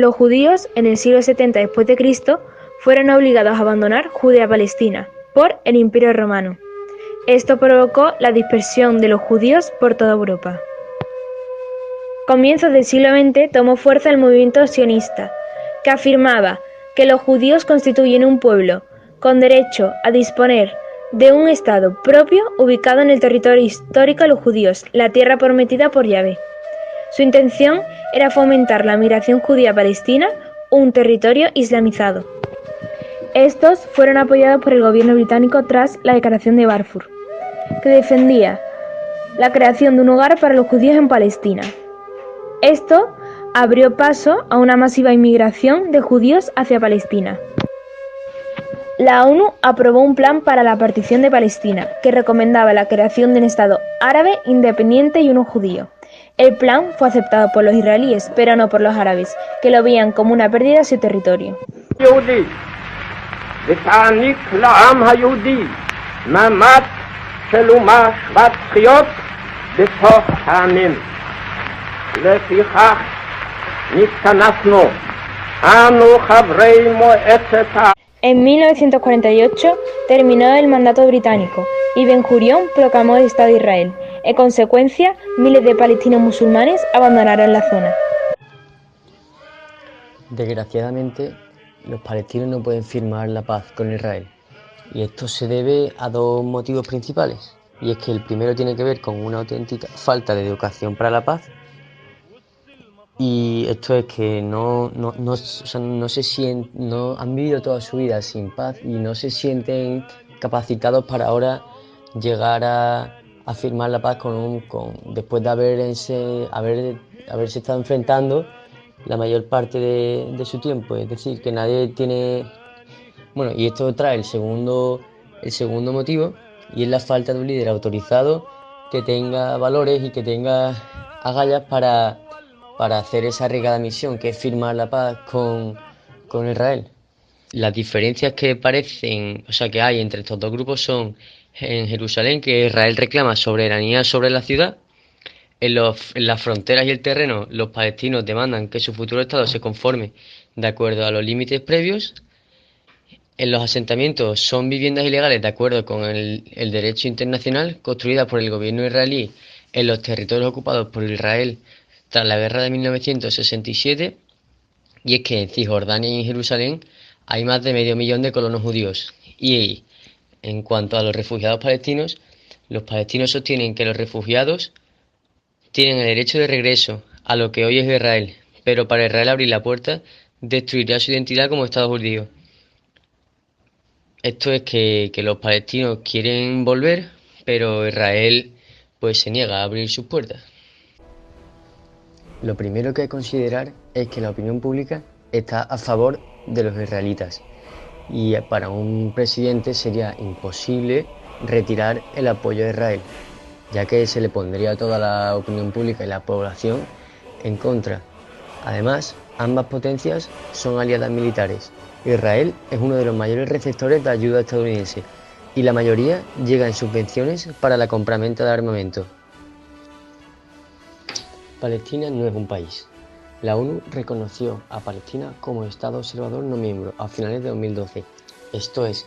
Los judíos, en el siglo 70 después de Cristo, fueron obligados a abandonar Judea-Palestina por el Imperio Romano. Esto provocó la dispersión de los judíos por toda Europa. Comienzos del siglo XX tomó fuerza el movimiento sionista, que afirmaba que los judíos constituyen un pueblo con derecho a disponer de un estado propio ubicado en el territorio histórico de los judíos, la tierra prometida por Yahvé. Su intención era fomentar la migración judía a Palestina, un territorio islamizado. Estos fueron apoyados por el gobierno británico tras la Declaración de Balfour, que defendía la creación de un hogar para los judíos en Palestina. Esto abrió paso a una masiva inmigración de judíos hacia Palestina. La ONU aprobó un plan para la partición de Palestina, que recomendaba la creación de un Estado árabe independiente y uno judío. El plan fue aceptado por los israelíes, pero no por los árabes, que lo veían como una pérdida de su territorio. En 1948 terminó el mandato británico y Ben-Gurión proclamó el Estado de Israel. En consecuencia, miles de palestinos musulmanes abandonaron la zona. Desgraciadamente, los palestinos no pueden firmar la paz con Israel. Y esto se debe a dos motivos principales. Y es que el primero tiene que ver con una auténtica falta de educación para la paz. Y esto es que no han vivido toda su vida sin paz y no se sienten capacitados para ahora llegar a firmar la paz después de haberse estado enfrentando la mayor parte de su tiempo. Es decir, que nadie tiene... Bueno, y esto trae el segundo motivo, y es la falta de un líder autorizado que tenga valores y que tenga agallas para hacer esa arriesgada misión, que es firmar la paz con Israel. Las diferencias que que hay entre estos dos grupos son en Jerusalén, que Israel reclama soberanía sobre la ciudad. En las fronteras y el terreno, los palestinos demandan que su futuro estado se conforme de acuerdo a los límites previos. En los asentamientos son viviendas ilegales de acuerdo con el derecho internacional, construidas por el gobierno israelí en los territorios ocupados por Israel tras la guerra de 1967. Y es que en Cisjordania y en Jerusalén hay más de 500.000 de colonos judíos. Y en cuanto a los refugiados palestinos, los palestinos sostienen que los refugiados tienen el derecho de regreso a lo que hoy es Israel, pero para Israel abrir la puerta destruiría su identidad como Estado judío. Esto es que los palestinos quieren volver, pero Israel pues se niega a abrir sus puertas. Lo primero que hay que considerar es que la opinión pública está a favor de los israelitas y para un presidente sería imposible retirar el apoyo a Israel, ya que se le pondría a toda la opinión pública y la población en contra. Además, ambas potencias son aliadas militares. Israel es uno de los mayores receptores de ayuda estadounidense y la mayoría llega en subvenciones para la compraventa de armamento. Palestina no es un país. La ONU reconoció a Palestina como Estado observador no miembro a finales de 2012. Esto es,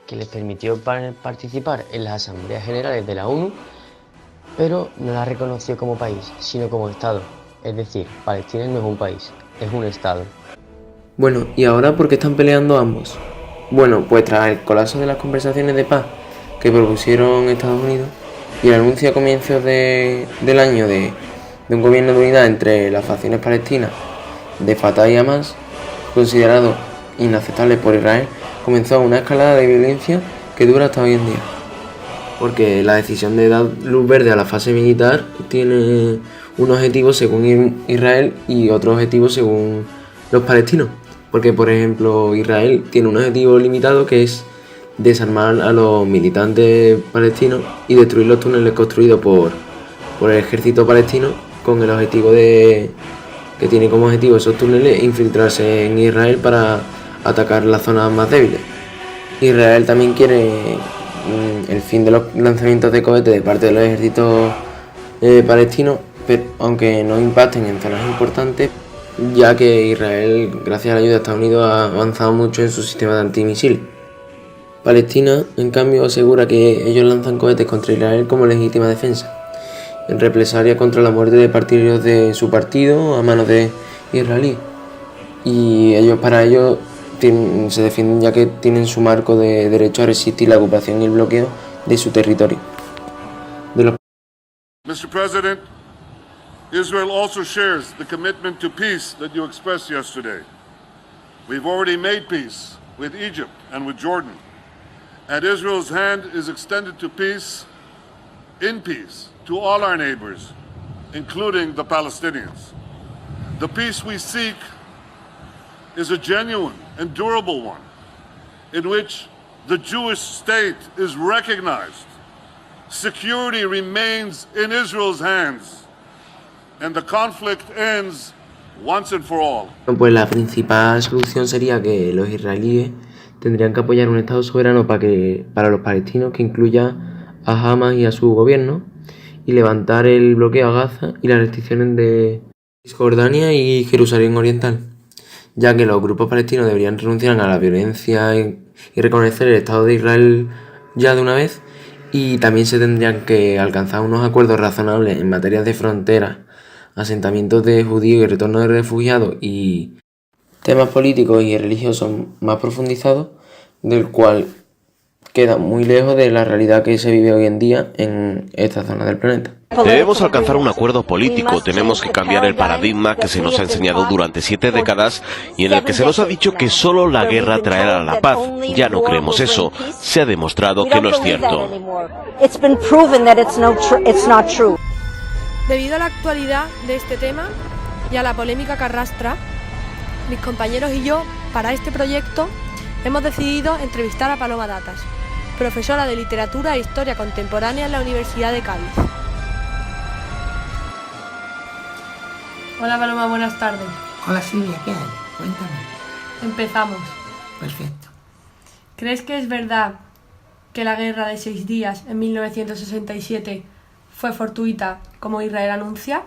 que les permitió participar en las asambleas generales de la ONU, pero no la reconoció como país, sino como Estado. Es decir, Palestina no es un país, es un Estado. Bueno, ¿y ahora por qué están peleando ambos? Bueno, pues tras el colapso de las conversaciones de paz que propusieron Estados Unidos y el anuncio a comienzos del año de un gobierno de unidad entre las facciones palestinas de Fatah y Hamas, considerado inaceptable por Israel, comenzó una escalada de violencia que dura hasta hoy en día. Porque la decisión de dar luz verde a la fase militar tiene un objetivo según Israel y otro objetivo según los palestinos. Porque, por ejemplo, Israel tiene un objetivo limitado que es desarmar a los militantes palestinos y destruir los túneles construidos por el ejército palestino, con el objetivo que tiene como objetivo esos túneles infiltrarse en Israel para atacar las zonas más débiles. Israel también quiere el fin de los lanzamientos de cohetes de parte de los ejércitos palestinos, pero aunque no impacten en zonas importantes, ya que Israel, gracias a la ayuda de Estados Unidos, ha avanzado mucho en su sistema de antimisiles. Palestina, en cambio, asegura que ellos lanzan cohetes contra Israel como legítima defensa, en represalia contra la muerte de partidarios de su partido a manos de israelíes. Y para ello se defienden, ya que tienen su marco de derecho a resistir la ocupación y el bloqueo de su territorio. Mr. President, Israel also shares the commitment to peace that you expressed yesterday. We've already made peace with Egypt and with Jordan, and Israel's hand is extended to peace, in peace, to all our neighbors, including the Palestinians. The peace we seek is a genuine and durable one, in which the Jewish state is recognized. Security remains in Israel's hands, and the conflict ends once and for all. Pues la principal solución sería que los israelíes tendrían que apoyar un Estado soberano para los palestinos que incluya a Hamas y a su gobierno, y levantar el bloqueo a Gaza y las restricciones de Cisjordania y Jerusalén Oriental, ya que los grupos palestinos deberían renunciar a la violencia y reconocer el Estado de Israel ya de una vez, y también se tendrían que alcanzar unos acuerdos razonables en materia de fronteras, asentamientos de judíos y retorno de refugiados y temas políticos y religiosos más profundizados, del cual queda muy lejos de la realidad que se vive hoy en día en esta zona del planeta. Debemos alcanzar un acuerdo político, tenemos que cambiar el paradigma que se nos ha enseñado durante 7 décadas y en el que se nos ha dicho que solo la guerra traerá la paz. Ya no creemos eso, se ha demostrado que no es cierto. Debido a la actualidad de este tema y a la polémica que arrastra, mis compañeros y yo, para este proyecto, hemos decidido entrevistar a Paloma Datas, profesora de Literatura e Historia Contemporánea en la Universidad de Cádiz. Hola Paloma, buenas tardes. Hola Silvia, ¿qué hay? Cuéntame. Empezamos. Perfecto. ¿Crees que es verdad que la guerra de 6 días en 1967 fue fortuita, como Israel anuncia,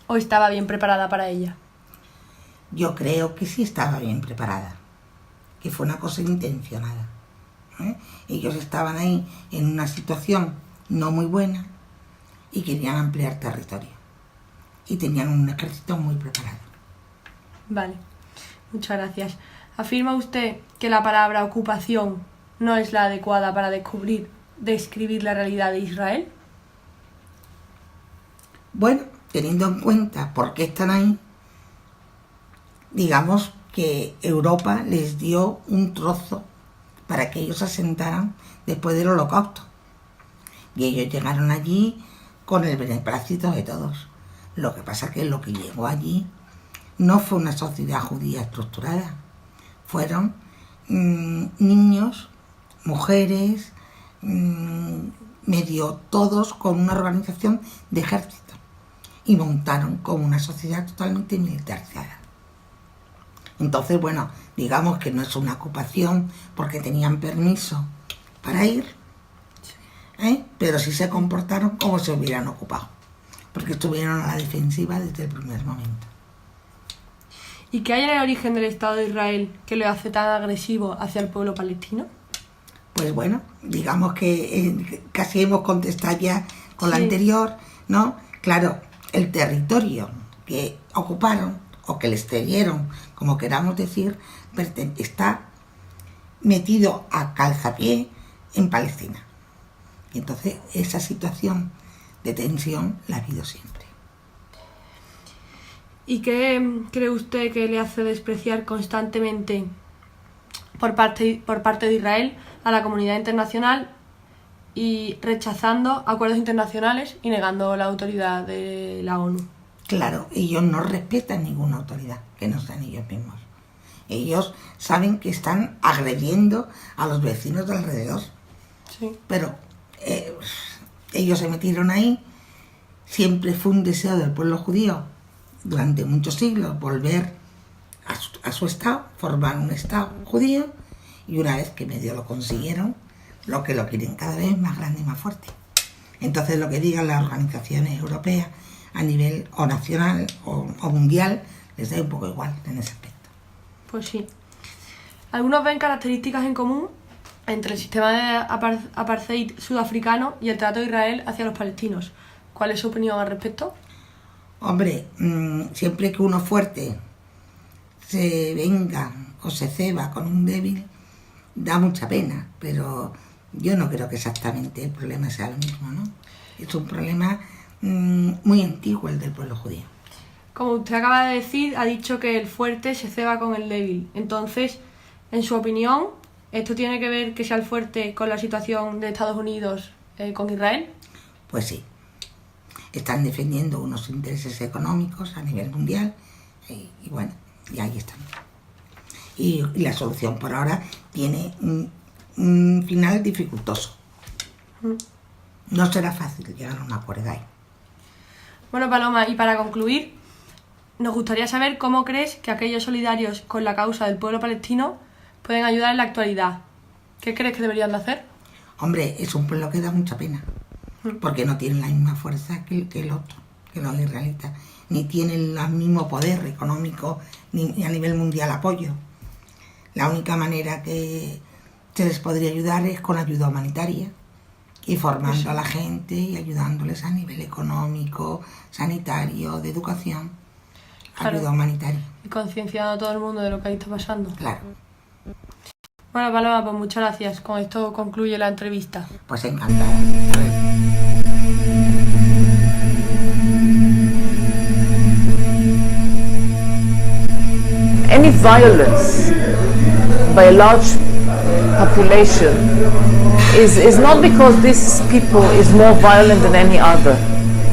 o estaba bien preparada para ella? Yo creo que sí estaba bien preparada, que fue una cosa intencionada. Ellos estaban ahí en una situación no muy buena y querían ampliar territorio. Y tenían un ejército muy preparado. Vale, muchas gracias. ¿Afirma usted que la palabra ocupación no es la adecuada para describir la realidad de Israel? Bueno, teniendo en cuenta por qué están ahí, digamos que Europa les dio un trozo para que ellos se asentaran después del Holocausto. Y ellos llegaron allí con el beneplácito de todos. Lo que pasa es que lo que llegó allí no fue una sociedad judía estructurada. Fueron niños, mujeres, medio todos con una organización de ejército. Y montaron como una sociedad totalmente militarizada. Entonces, bueno, digamos que no es una ocupación porque tenían permiso para ir, pero sí se comportaron como si hubieran ocupado, porque estuvieron a la defensiva desde el primer momento. ¿Y qué hay en el origen del Estado de Israel que lo hace tan agresivo hacia el pueblo palestino? Pues bueno, digamos que casi hemos contestado ya con la anterior, ¿no? Claro, el territorio que ocuparon o que les cedieron, como queramos decir, está metido a calzapié en Palestina. Y entonces esa situación de tensión la ha habido siempre. ¿Y qué cree usted que le hace despreciar constantemente por parte de Israel a la comunidad internacional y rechazando acuerdos internacionales y negando la autoridad de la ONU? Claro, ellos no respetan ninguna autoridad que no sean ellos mismos. Ellos saben que están agrediendo a los vecinos de alrededor. Sí. Pero ellos se metieron ahí. Siempre fue un deseo del pueblo judío durante muchos siglos volver a su estado, formar un estado judío, y una vez que medio lo consiguieron, lo quieren cada vez más grande y más fuerte. Entonces lo que digan las organizaciones europeas a nivel o nacional o mundial, les da un poco igual en ese aspecto. Pues sí. Algunos ven características en común entre el sistema de apartheid sudafricano y el trato de Israel hacia los palestinos. ¿Cuál es su opinión al respecto? Hombre, siempre que uno fuerte se venga o se ceba con un débil, da mucha pena, pero yo no creo que exactamente el problema sea lo mismo, ¿no? Es un problema muy antiguo el del pueblo judío. Como usted acaba de decir, ha dicho que el fuerte se ceba con el débil. Entonces, en su opinión, ¿esto tiene que ver que sea el fuerte con la situación de Estados Unidos con Israel? Pues sí. Están defendiendo unos intereses económicos a nivel mundial y bueno, y ahí están. Y la solución por ahora tiene un final dificultoso. No será fácil llegar a un acuerdo ahí. Bueno, Paloma, y para concluir, nos gustaría saber cómo crees que aquellos solidarios con la causa del pueblo palestino pueden ayudar en la actualidad. ¿Qué crees que deberían de hacer? Hombre, es un pueblo que da mucha pena, porque no tienen la misma fuerza que el otro, que los israelitas, ni tienen el mismo poder económico, ni a nivel mundial apoyo. La única manera que se les podría ayudar es con ayuda humanitaria, y formando a la gente y ayudándoles a nivel económico, sanitario, de educación, claro, ayuda humanitaria. Y concienciando a todo el mundo de lo que ahí está pasando. Claro. Bueno, Paloma, pues muchas gracias. Con esto concluye la entrevista. Pues encantada. A ver. Any violence by a large population is not because this people is more violent than any other.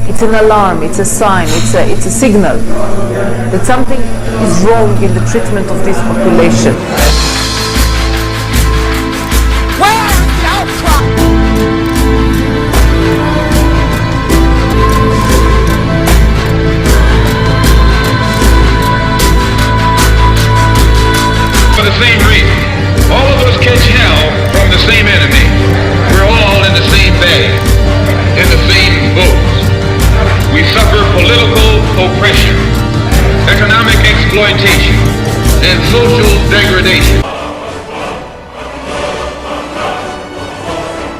It's an alarm, it's a sign, it's a signal that something is wrong in the treatment of this population. For the same reason, all of us catch hell from the same enemy. We're all in the same bag, in the same boat. We suffer political oppression, economic exploitation, and social degradation.